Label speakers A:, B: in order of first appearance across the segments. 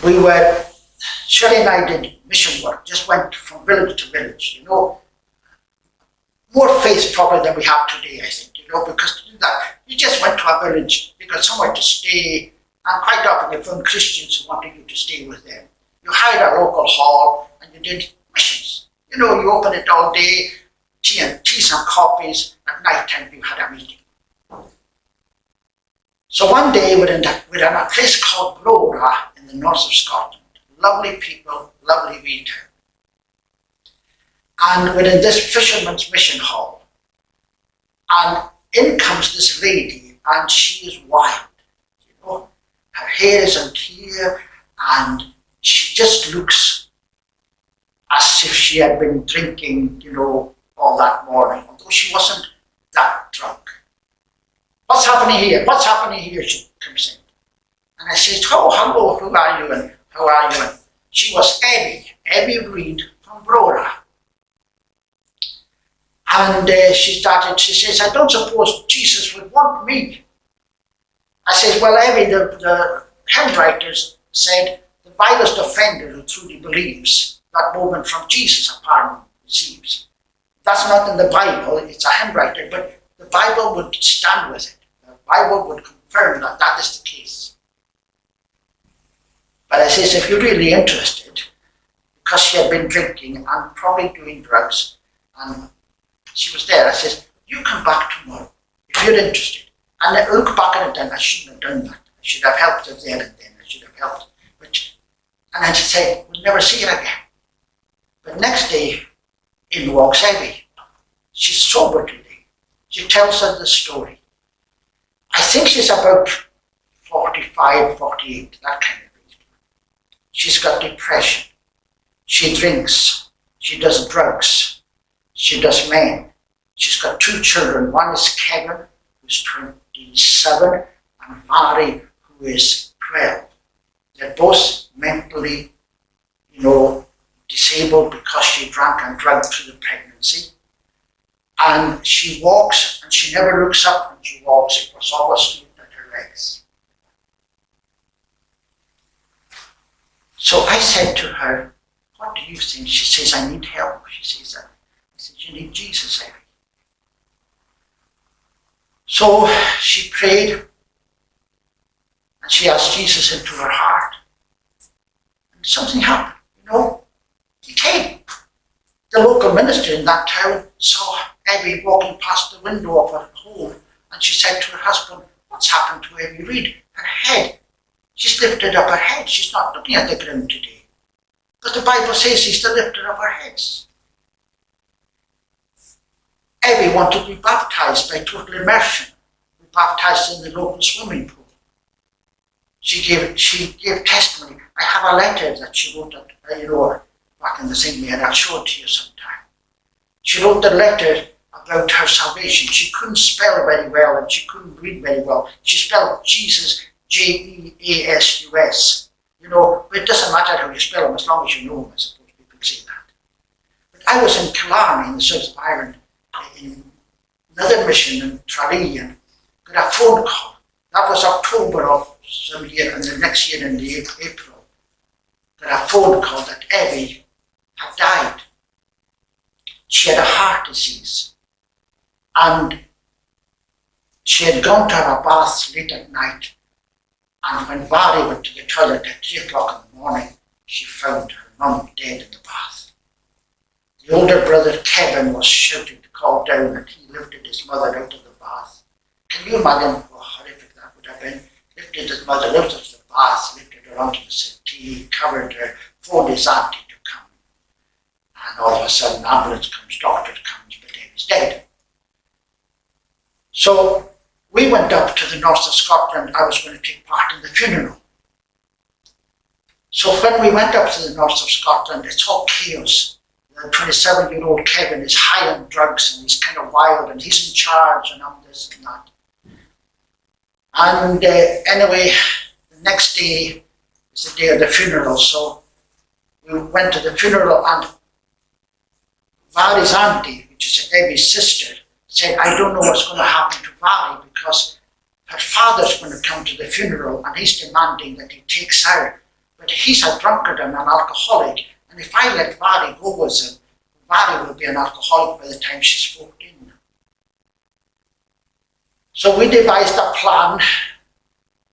A: we were, Shirley and I did mission work, just went from village to village, more faith probably than we have today, I think, because to do that, you just went to a village, you got somewhere to stay, and quite often you found Christians who wanted you to stay with them. You hired a local hall and you did missions. You opened it all day, tea and coffees, at night time you had a meeting. So one day we're in a place called Brora in the north of Scotland. Lovely people, lovely wee town. And we're in this fisherman's mission hall. And in comes this lady, and she is wild. Her hair isn't here, and she just looks as if she had been drinking, all that morning, although she wasn't that drunk. What's happening here? What's happening here? She comes in. And I says, oh, hello, who are you and how are you? And she was Abby Reid from Brora. And she says, I don't suppose Jesus would want me. I says, well, Abby, the hymn writers said, the vilest offender who truly believes that moment from Jesus a pardon receives. That's not in the Bible, it's a hymn writer, but the Bible would stand with it. The Bible would confirm that that is the case. But I says, if you're really interested, because she had been drinking and probably doing drugs, and she was there, I says, you come back tomorrow, if you're interested. And I look back at it and I shouldn't have done that. I should have helped her there and then. I should have helped. And then she said, we'll never see her again. But next day, in walks Abby. She's sober today. She tells us the story. I think she's about 45, 48, that kind of age. She's got depression. She drinks. She does drugs. She does men. She's got 2 children. One is Kevin, who's 27, and Mary, who is 12. They're both mentally, disabled because she drank and drugged through the pregnancy. And she walks, and she never looks up when she walks. It was always looking at her legs. So I said to her, what do you think? She says, I need help. She says that. I said, you need Jesus, Abby. So she prayed, and she asked Jesus into her heart. And something happened, He came. The local minister in that town saw Abby walking past the window of her home, and she said to her husband, what's happened to Abby Reid? Her head. She's lifted up her head. She's not looking at the ground today. But the Bible says she's the lifter of her heads. Abby wanted to be baptized by total immersion. We baptized in the local swimming pool. She gave testimony. I have a letter that she wrote back in the thing, and I'll show it to you sometime. She wrote the letter about her salvation. She couldn't spell very well and she couldn't read very well. She spelled Jesus, Jeasus. But it doesn't matter how you spell him as long as you know him, I suppose people say that. But I was in Killarney in the south of Ireland in another mission in Tralee and got a phone call. That was October of some year, and the next year in the April, got a phone call that Abby had died. She had a heart disease, and she had gone to have a bath late at night, and when Barry went to the toilet at 3 o'clock in the morning, she found her mum dead in the bath. The older brother Kevin was shouting to call down, and he lifted his mother out of the bath. Can you imagine how horrific that would have been? Lifted his mother out of the bath, lifted her onto the settee, covered her, phoned his auntie to come. And all of a sudden, ambulance comes, doctor comes, but David's dead. So we went up to the north of Scotland. I was going to take part in the funeral. So when we went up to the north of Scotland, it's all chaos. The 27-year-old Kevin is high on drugs and he's kind of wild and he's in charge and I'm this and that. And anyway, the next day is the day of the funeral. So we went to the funeral and Vary's auntie, which is Abby's sister, said, I don't know what's going to happen to Vary because her father's going to come to the funeral and he's demanding that he takes her but he's a drunkard and an alcoholic, and if I let Vary go with him, Vary will be an alcoholic by the time she's 14. So we devised a plan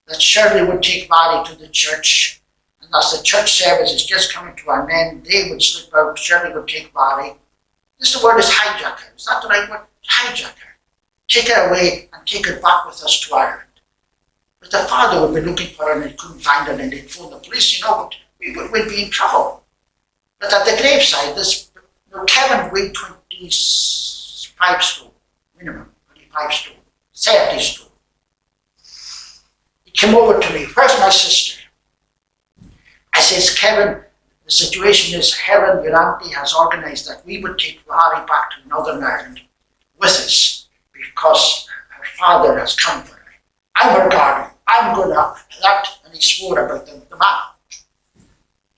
A: that Shirley would take Vary to the church, and as the church service is just coming to an end, they would slip out, Shirley would take Vary. This word is hijack her. Is that the right word? Hijack her. Take her away and take her back with us to Ireland. But the father would be looking for her and he couldn't find her, and they'd phone the police, but we'd be in trouble. But at the graveside, Kevin weighed 25 stone, minimum, 25 stone, 30 stone. He came over to me, where's my sister? I says, Kevin, the situation is Helen, your auntie, has organised that we would take Vary back to Northern Ireland with us because her father has come for her. I'm her guardian. I'm going to that. And he swore about the man.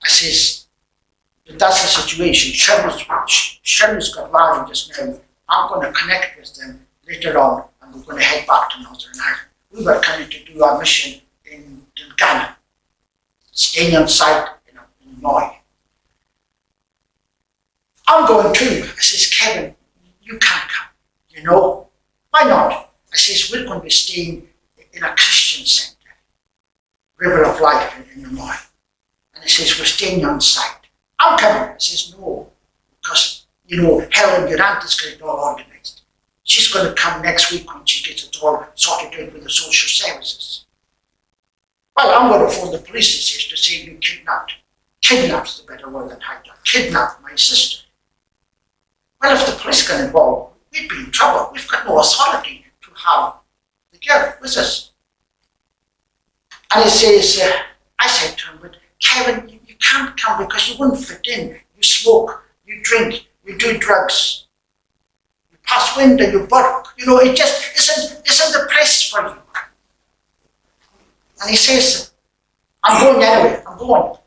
A: I says, but that's the situation. Shirley's got Vary just now. I'm going to connect with them later on and we're going to head back to Northern Ireland. We were coming to do our mission in Ghana, staying on site in Moy. I'm going too. I says, Kevin, you can't come. Why not? I says, we're going to be staying in a Christian centre, River of Life in Moy. And he says, we're staying on site. I'm coming. I says, no, because, Helen, your aunt is getting it all organised. She's going to come next week when she gets it all sorted out with the social services. Well, I'm going to phone the police, he says, to say you kidnapped. Kidnapped's the better word than hijacked. Kidnapped my sister. Well, if the police get involved, we'd be in trouble. We've got no authority to have the girl with us. And he says, I said to him, but Kevin, you can't come because you wouldn't fit in. You smoke, you drink, you do drugs, you pass wind and you burp. It just isn't the place for you. And he says, I'm going anyway, I'm going.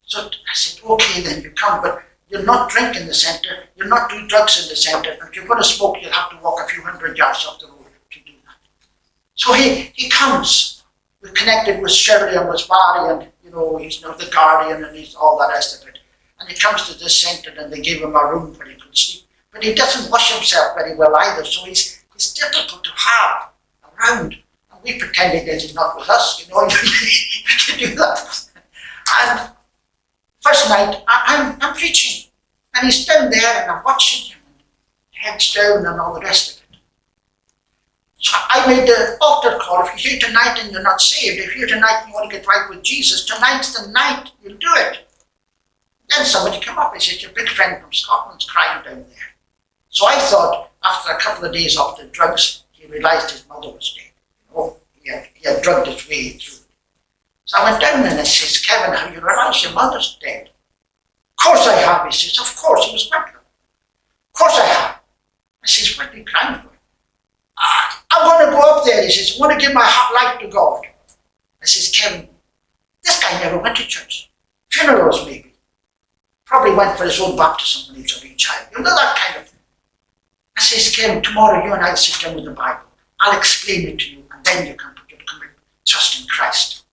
A: So I said, okay then, you come, but you'll not drink in the centre, you'll not do drugs in the centre, and if you're going to smoke, you'll have to walk a few hundred yards off the road to do that. So he comes. We're connected with Shirley and with Vary, and he's the guardian and he's all the rest of it. And he comes to this centre and they gave him a room where he could sleep. But he doesn't wash himself very well either, so he's difficult to have around. And we pretended that he's not with us, you do that. And first night, I'm preaching, and he's down there, and I'm watching him, and heads down, and all the rest of it. So I made the altar call. If you're here tonight and you're not saved, if you're here tonight and you want to get right with Jesus, tonight's the night you'll do it. Then somebody came up and said, your big friend from Scotland's crying down there. So I thought, after a couple of days off the drugs, he realised his mother was dead. He had drugged his way through. So I went down and I says, Kevin, have you realised your mother's dead? Of course I have, he says. Of course, he was critical. Of course I have. I says, what are you crying for? I'm going to go up there, he says. I want to give my life to God. I says, Kevin, this guy never went to church. Funerals maybe. Probably went for his own baptism when he was a wee child. That kind of thing. I says, Kevin, tomorrow you and I sit down with the Bible. I'll explain it to you, and then you can put your trust in Christ.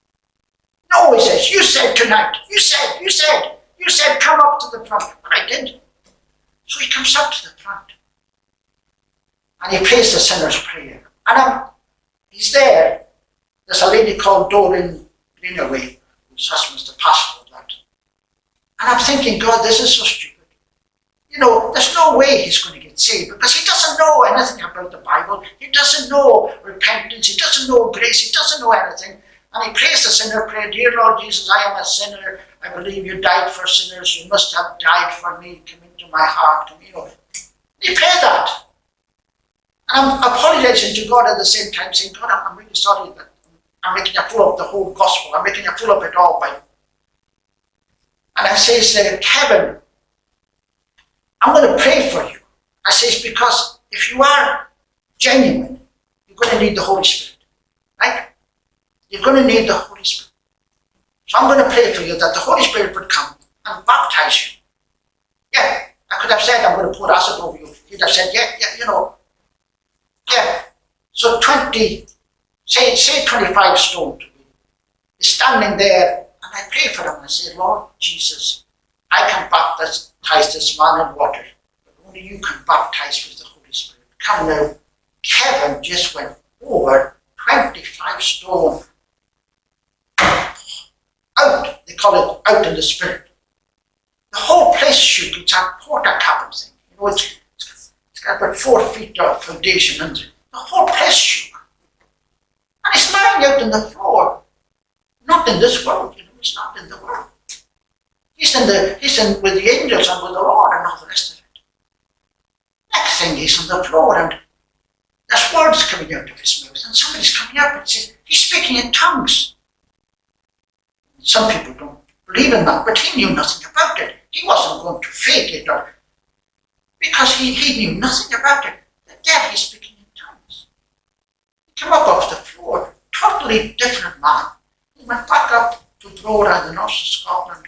A: No, he says, you said tonight, you said come up to the front. But I did. So he comes up to the front. And he prays the sinner's prayer. And he's there. There's a lady called Doreen Greenaway, whose husband's the pastor of that. And I'm thinking, God, this is so stupid. There's no way he's going to get saved because he doesn't know anything about the Bible. He doesn't know repentance. He doesn't know grace. He doesn't know anything. And he prays the sinner prayer, dear Lord Jesus, I am a sinner. I believe you died for sinners. You must have died for me. Come into my heart. He prayed that. And I'm apologizing to God at the same time, saying, God, I'm really sorry that I'm making a fool of the whole gospel. I'm making a fool of it all. And I say, Kevin, I'm going to pray for you. I says, because if you are genuine, you're going to need the Holy Spirit. Right? You're going to need the Holy Spirit. So I'm going to pray for you that the Holy Spirit would come and baptize you. Yeah, I could have said, I'm going to pour acid over you. He'd have said, yeah. Yeah. So say 25 stone to me is standing there, and And I pray for him. I say, Lord Jesus, I can baptize this man in water, but only you can baptize with the Holy Spirit. Come now. Kevin just went over 25 stone out. They call it out in the Spirit. The whole place shook. It's a porta cabin thing. You know, it's got about 4 feet of foundation under it. The whole place shook. And he's lying out on the floor. Not in this world, you know, he's not in the world. He's in with the angels and with the Lord and all the rest of it. Next thing, he's on the floor and there's words coming out of his mouth, and somebody's coming up and says, he's speaking in tongues. Some people don't believe in that, but he knew nothing about it. He wasn't going to fake it, because he knew nothing about it. The devil is speaking in tongues. He came up off the floor, totally different man. He went back up to Drora, the north of Scotland,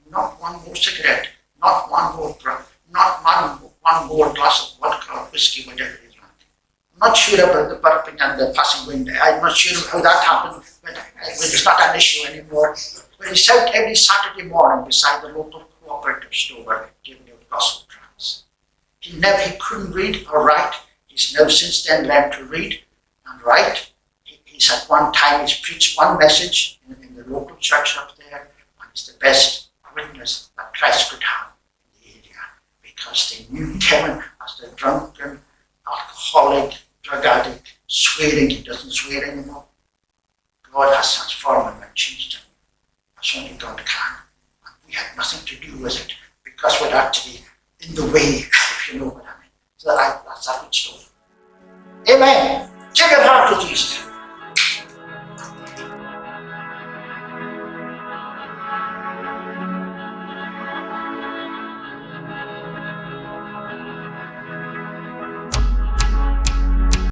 A: not one more cigarette, not one more drug, not one more glass of vodka or whiskey, whatever he drank. I'm not sure about the burping and the passing wind. I'm not sure how that happened, but it's not an issue anymore. But he's out every Saturday morning beside the local cooperative store giving out gospel tracts. He couldn't read or write. He's now since then learned to read and write. He's at one time, he's preached one message in the local church up there, and he's the best witness that Christ could have in the area, because they knew Kevin as the drunken, alcoholic, drug addict, swearing. He doesn't swear anymore. God has transformed him and changed him, as only God can. And we had nothing to do with it, because we're actually in the way, if you know what I mean. So that's a good story. Amen. Give your heart to Jesus.